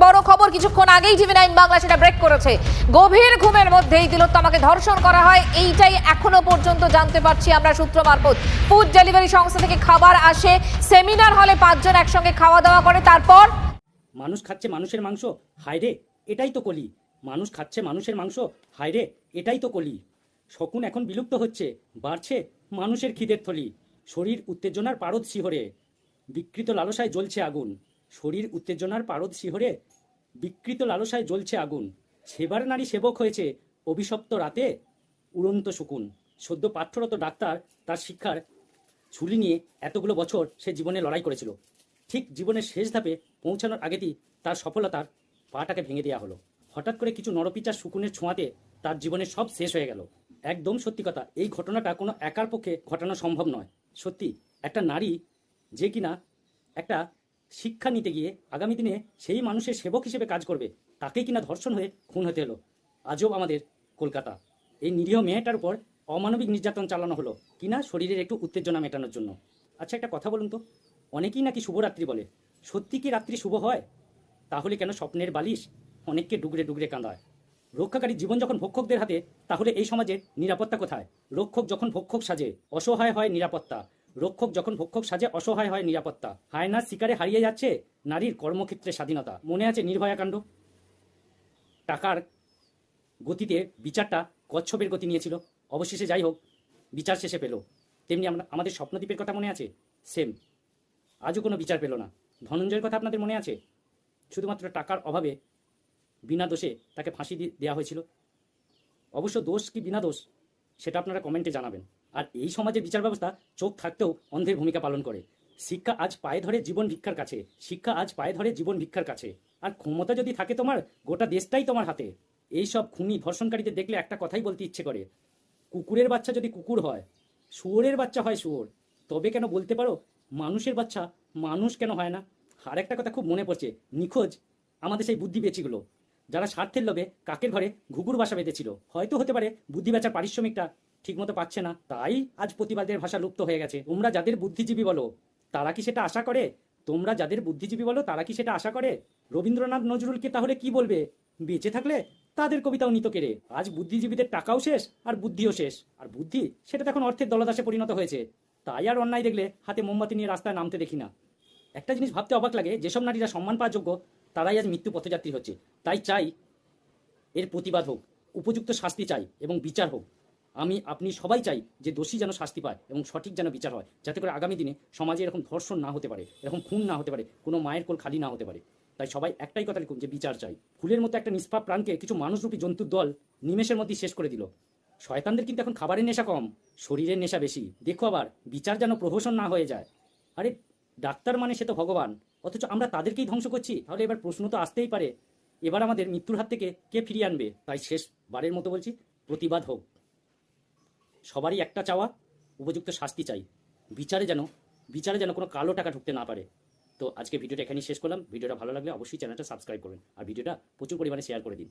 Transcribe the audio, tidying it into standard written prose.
বড় খবর কিছুক্ষণ আগেই টিভি9 বাংলা সেটা ব্রেক করেছে। গভীর ঘুমের মধ্যেই তিলোত্তমাকে ধর্ষণ করা হয়, এইটাই এখনো পর্যন্ত জানতে পারছি আমরা সূত্র মারফত। ফুড ডেলিভারি সংস্থা থেকে খাবার আসে, সেমিনার হলে 5 জন একসঙ্গে খাওয়া দাওয়া করে, তারপর মানুষ খাচ্ছে মানুষের মাংস, হায়রে এটাই তো কলি। মানুষ খাচ্ছে মানুষের মাংস, হায়রে এটাই তো কলি। শকুন এখন বিলুপ্ত হচ্ছে, বাড়ছে মানুষের খিদের থলি। শরীর উত্তেজনার পারদ শিহরে, বিকৃত লালসায় জ্বলছে আগুন। শরীর উত্তেজনার পারদ শিহরে, বিকৃত লালসায় জ্বলছে আগুন। সেবার নারী সেবক হয়েছে অভিশপ্ত রাতে উড়ন্ত শকুন। সদ্য পাঠ্যরত ডাক্তার তার শিক্ষার ঝুলি নিয়ে এতগুলো বছর সে জীবনে লড়াই করেছিল। ঠিক জীবনের শেষ ধাপে পৌঁছানোর আগেতেই তার সফলতার পাটাকে ভেঙে দেওয়া হলো। হঠাৎ করে কিছু নরপিচার শকুনের ছোঁয়াতে তার জীবনের সব শেষ হয়ে গেল। একদম সত্যি কথা, এই ঘটনাটা কোনো একার পক্ষে ঘটানো সম্ভব নয়। সত্যি একটা নারী যে কিনা একটা শিক্ষা নিতে গিয়ে আগামী দিনে সেই মানুষের সেবক হিসেবে কাজ করবে, তাকেই কিনা ধর্ষণ হয়ে খুন হতে হলো। আজব আমাদের কলকাতা। এই নিরীহ মেয়েটার উপর অমানবিক নির্যাতন চালানো হলো কিনা শরীরের একটু উত্তেজনা মেটানোর জন্য। আচ্ছা, একটা কথা বলুন তো, অনেকেই নাকি শুভরাত্রি বলে, সত্যি কি রাত্রি শুভ হয়? তাহলে কেন স্বপ্নের বালিশ অনেককে ডুগরে ডুগরে কাঁদায়? রক্ষাকারী জীবন যখন ভক্ষকদের হাতে, তাহলে এই সমাজের নিরাপত্তা কোথায়? রক্ষক যখন ভক্ষক সাজে, অসহায় হয় নিরাপত্তা। রক্ষক যখন ভক্ষক সাজে, অসহায় হয় নিরাপত্তা। হায়নার শিকারে হারিয়ে যাচ্ছে নারীর কর্মক্ষেত্রে স্বাধীনতা। মনে আছে নির্ভয়া কাণ্ড? টাকার গতিতে বিচারটা কচ্ছপের গতি নিয়েছিল, অবশেষে যাই হোক বিচার শেষে পেল। তেমনি আমরা আমাদের স্বপ্নদ্বীপের কথা মনে আছে? সেম, আজও কোনো বিচার পেল না। ধনঞ্জয়ের কথা আপনাদের মনে আছে? শুধুমাত্র টাকার অভাবে বিনা দোষে তাকে ফাঁসি দেওয়া হয়েছিল। অবশ্য দোষ কি বিনা দোষ সেটা আপনারা কমেন্টে জানাবেন। আর এই সমাজের বিচার ব্যবস্থা চোখ থাকতেও অন্ধের ভূমিকা পালন করে। শিক্ষা আজ পায়ে ধরে জীবন ভিক্ষার কাছে, শিক্ষা আজ পায়ে ধরে জীবন ভিক্ষার কাছে। আর ক্ষমতা যদি থাকে তোমার, গোটা দেশটাই তোমার হাতে। এই সব খুনি ধর্ষণকারীদের দেখলে একটা কথাই বলতে ইচ্ছে করে, কুকুরের বাচ্চা যদি কুকুর হয়, শুয়োরের বাচ্চা হয় শুয়োর, তবে কেন বলতে পারো মানুষের বাচ্চা মানুষ কেন হয় না? আর একটা কথা খুব মনে পড়ছে, নিখোঁজ আমাদের সেই বুদ্ধি বেচিগুলো, যারা স্বার্থের লোভে কাকের ঘরে ঘুঘুর বাসা বেঁধেছিল। হয়তো হতে পারে বুদ্ধি বেচার পারিশ্রমিকটা ঠিকমতো পাচ্ছে না, তাই আজ প্রতিবাদের ভাষা লুপ্ত হয়ে গেছে। তোমরা যাদের বুদ্ধিজীবী বলো তারা কি সেটা আশা করে? তোমরা যাদের বুদ্ধিজীবী বলো তারা কি সেটা আশা করে? রবীন্দ্রনাথ নজরুলকে তাহলে কি বলবে? বেঁচে থাকলে তাদের কবিতাও নিত কেড়ে। আজ বুদ্ধিজীবীদের টাকাও শেষ আর বুদ্ধিও শেষ। আর বুদ্ধি সেটা এখন অর্থের দলদাসে পরিণত হয়েছে। তাই আর অন্যায় দেখলে হাতে মোমবাতি নিয়ে রাস্তায় নামতে দেখি না। একটা জিনিস ভাবতে অবাক লাগে, যেসব নারীরা সম্মান পাওয়ার যোগ্য তারাই আজ মৃত্যু পথযাত্রী হচ্ছে। তাই চাই এর প্রতিবাদ হোক, উপযুক্ত শাস্তি চাই এবং বিচার হোক। আমি আপনি সবাই চাই যে দোষী যেন শাস্তি পায় এবং সঠিক যেন বিচার হয়, যাতে করে আগামী দিনে সমাজে এরকম ধর্ষণ না হতে পারে, এরকম খুন না হতে পারে, কোনো মায়ের কোল খালি না হতে পারে। তাই সবাই একটাই কথা লিখুন যে বিচার চাই। ফুলের মতো একটা নিষ্পাপ প্রাণকে কিছু মানুষরূপী জন্তুর দল নিমেষের মধ্যেই শেষ করে দিল। শয়তানদের কিন্তু এখন খাবারের নেশা কম, শরীরের নেশা বেশি। দেখো আবার বিচার যেন প্রহসন না হয়ে যায়। আরে ডাক্তার মানে সে তো ভগবান, অথচ আমরা তাদেরকেই ধ্বংস করছি। তাহলে এবার প্রশ্ন তো আসতেই পারে, এবার আমাদের মৃত্যুর হাত থেকে কে ফিরিয়ে আনবে? তাই শেষবারের মতো বলছি, প্রতিবাদ হোক। সবারই একটা চাওয়া, উপযুক্ত শাস্তি চাই। বিচারে যেন কোনো কালো টাকা ঢুকতে না পারে। তো আজকে ভিডিওটা এখানেই শেষ করলাম। ভিডিওটা ভালো লাগলে অবশ্যই চ্যানেলটা সাবস্ক্রাইব করবেন আর ভিডিওটা প্রচুর পরিমাণে শেয়ার করে দিন।